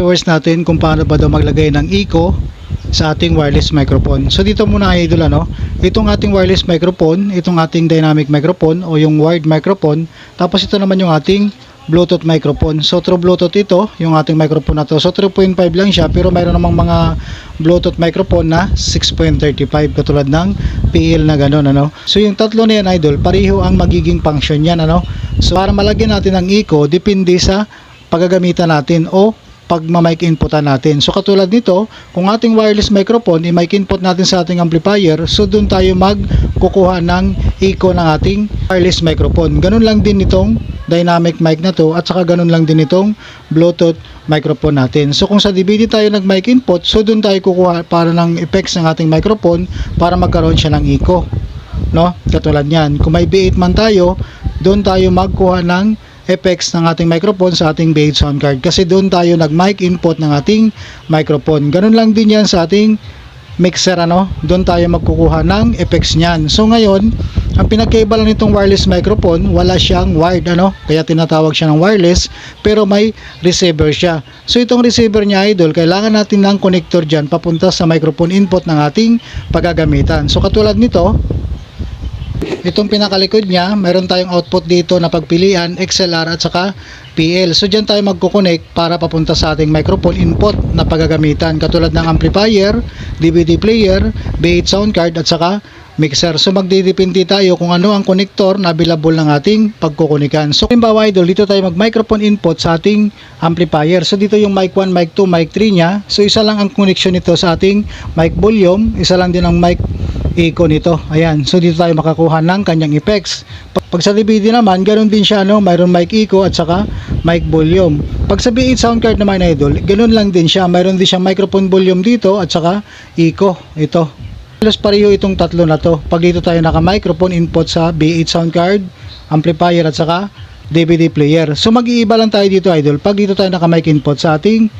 Viewers natin kung paano ba daw maglagay ng eco sa ating wireless microphone. So dito muna idol itong ating wireless microphone, itong ating dynamic microphone o yung wired microphone, tapos ito naman yung ating Bluetooth microphone. So through Bluetooth ito, yung ating microphone na to. So 3.5 lang siya, pero mayroon namang mga Bluetooth microphone na 6.35 katulad ng PL na gano'n So yung tatlo na yan idol, pareho ang magiging function yan So para malagyan natin ng eco, depende sa paggagamitan natin o pagma-mic inputan natin. So katulad nito, kung ating wireless microphone i-mic input natin sa ating amplifier, so doon tayo magkukuha ng echo ng ating wireless microphone. Ganun lang din itong dynamic mic na to, at saka ganun lang din itong Bluetooth microphone natin. So kung sa DVD tayo nag-mic input, so doon tayo kukuha para ng effects ng ating microphone para magkaroon siya ng echo. Katulad niyan. Kung may B8 man tayo, doon tayo magkuha ng effects ng ating microphone sa ating B8 sound card, kasi doon tayo nag-mic input ng ating microphone. Ganun lang din yan sa ating mixer doon tayo magkukuha ng effects niyan. So ngayon, ang pinagkaiba lang nitong wireless microphone, wala siyang wired kaya tinatawag siya ng wireless, pero may receiver siya. So itong receiver niya idol, kailangan natin ng connector diyan papunta sa microphone input ng ating paggagamitan. So katulad nito, itong pinakalikod niya, mayroon tayong output dito na pagpilian, XLR at saka PL. So dyan tayo magkukonek para papunta sa ating microphone input na paggagamitan, katulad ng amplifier, DVD player, B8 sound card at saka mixer. So magdidepende tayo kung ano ang connector na available ng ating pagkukunikan. So halimbawa idol, dito tayo mag microphone input sa ating amplifier. So dito yung mic 1, mic 2, mic 3 niya. So isa lang ang connection nito sa ating mic volume, isa lang din ang mic echo nito. Ayan. So dito tayo makakuha ng kanyang effects. Pag sa DVD naman, ganoon din siya mayroon mic echo at saka mic volume. Pag sa B8 sound card naman idol, ganoon lang din siya. Mayroon din siyang microphone volume dito at saka echo. Ito. Halos pareho itong tatlo na to. Pag dito tayo naka-microphone input sa B8 sound card, amplifier at saka DVD player. So mag-iiba lang tayo dito idol pag dito tayo naka-mic input sa ating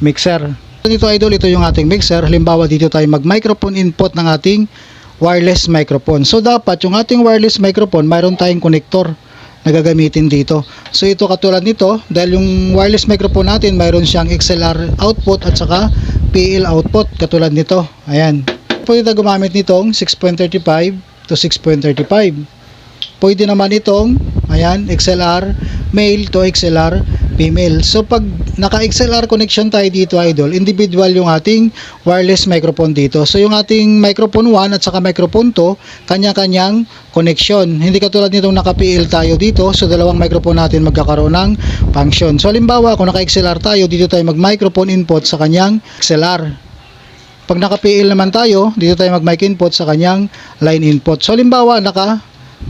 mixer. Dito idol, ito yung ating mixer. Halimbawa dito tayo mag-microphone input ng ating wireless microphone. So dapat yung ating wireless microphone, mayroon tayong connector na gagamitin dito. So ito katulad nito, dahil yung wireless microphone natin, mayroon siyang XLR output at saka PL output katulad nito. Ayan. Pwede tayo gumamit nitong 6.35 to 6.35. Pwede naman itong XLR male to XLR female. So pag naka XLR connection tayo dito idol, individual yung ating wireless microphone dito. So yung ating microphone 1 at saka microphone 2, kanya-kanyang connection. Hindi katulad nitong naka PL tayo dito, so dalawang microphone natin magkakaroon ng function. So halimbawa kung naka XLR tayo, dito tayo mag microphone input sa kanyang XLR. Pag naka PL naman tayo, dito tayo mag mic input sa kanyang line input. So halimbawa naka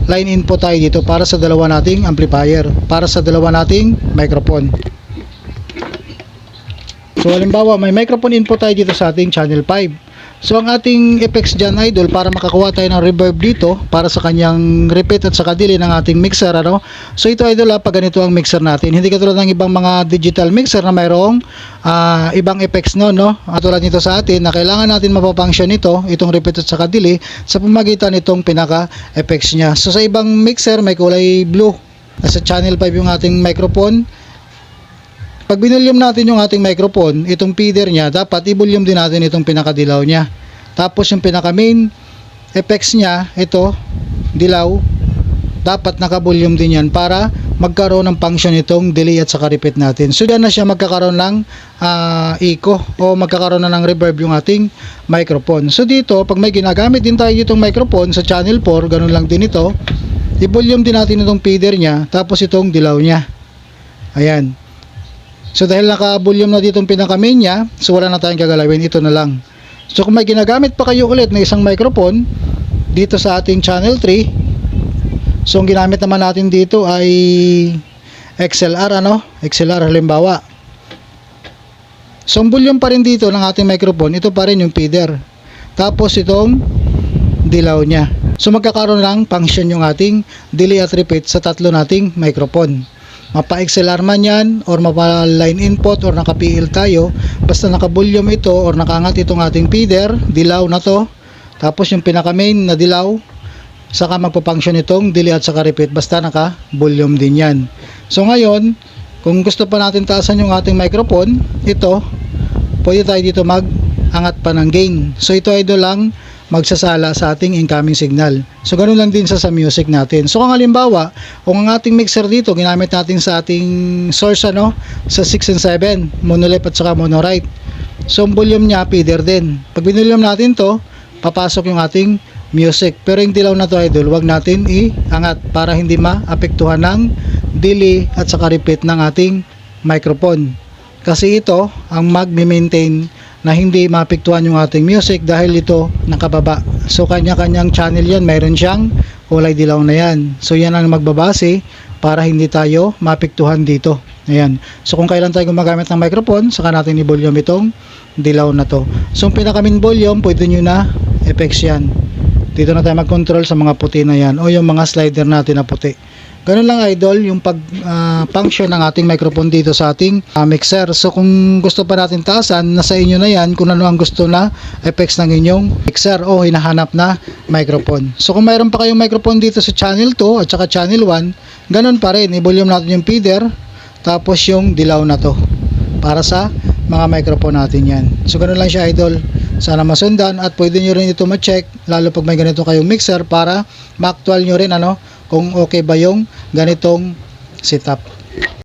line input tayo dito para sa dalawa nating amplifier, para sa dalawa nating microphone. So halimbawa may microphone input tayo dito sa ating channel 5. So ang ating effects dyan idol, para makakuha tayo ng reverb dito para sa kanyang repeat at saka delay ng ating mixer So ito idol pag ganito ang mixer natin, hindi katulad ng ibang mga digital mixer na mayroong ibang effects katulad nito sa atin na kailangan natin mapapunction itong repeat at saka delay sa pamagitan nitong pinaka effects niya. So sa ibang mixer may kulay blue, sa channel 5 yung ating microphone. Pag binulyum natin yung ating microphone, itong feeder niya, dapat i-volume din natin itong pinakadilaw niya. Tapos yung pinaka main effects niya, ito, dilaw, dapat naka-volume din yan para magkaroon ng function itong delay at saka repeat natin. So yan na siya magkakaroon ng echo o magkakaroon na ng reverb yung ating microphone. So dito, pag may ginagamit din tayo itong microphone sa channel 4, ganun lang din ito, i-volume din natin itong feeder niya, tapos itong dilaw niya. Ayan. So dahil naka-volume na dito ang pinaka-main niya, so wala na tayong gagalawin, ito na lang. So kung may ginagamit pa kayo ulit na isang microphone dito sa ating channel 3, so ang ginamit naman natin dito ay XLR XLR halimbawa. So ang volume pa rin dito ng ating microphone, ito pa rin yung feeder. Tapos itong dilaw niya. So magkakaroon ng function yung ating delay at repeat sa tatlo nating microphone. Mapa XLR man yan or mapa line input or naka PL tayo, basta naka volume ito or nakaangat itong ating feeder, dilaw na to, tapos yung pinaka main na dilaw, saka magpa-function itong delay at saka repeat, basta naka volume din yan. So ngayon, Kung gusto pa natin taasan yung ating microphone, ito, pwede tayo dito mag-angat pa ng gain. So ito idol lang magsasala sa ating incoming signal. So ganun lang din sa music natin. So kung halimbawa, kung ang ating mixer dito ginamit natin sa ating source sa 6 and 7, mono left at saka mono right. So ang volume niya feeder din. Pag binulyum natin to, papasok yung ating music. Pero yung dilaw na to idol, wag natin iangat para hindi maapektuhan ng delay at saka repeat ng ating microphone. Kasi ito ang magme-maintain na hindi maapektuhan yung ating music dahil ito nakababa. So kanya-kanyang channel yan, mayroon siyang kulay dilaw na yan. So yan ang magbabase para hindi tayo maapektuhan dito. Ayan. So kung kailan tayo gumagamit ng microphone, saka natin i-volume itong dilaw na to. So yung pinaka-main volume, pwede nyo na effects yan. Dito na tayo mag-control sa mga puti na yan o yung mga slider natin na puti. Ganun lang idol yung pag-function ng ating microphone dito sa ating mixer. So kung gusto pa natin taasan, nasa inyo na yan kung ano ang gusto na effects ng inyong mixer o hinahanap na microphone. So kung mayroon pa kayong microphone dito sa channel 2 at saka channel 1, ganun pa rin. I-volume natin yung feeder tapos yung dilaw na to para sa mga microphone natin yan. So ganun lang siya idol. Sana masundan at pwede nyo rin ito ma-check lalo pag may ganito kayong mixer para ma-actual nyo rin kung okay ba yung ganitong setup.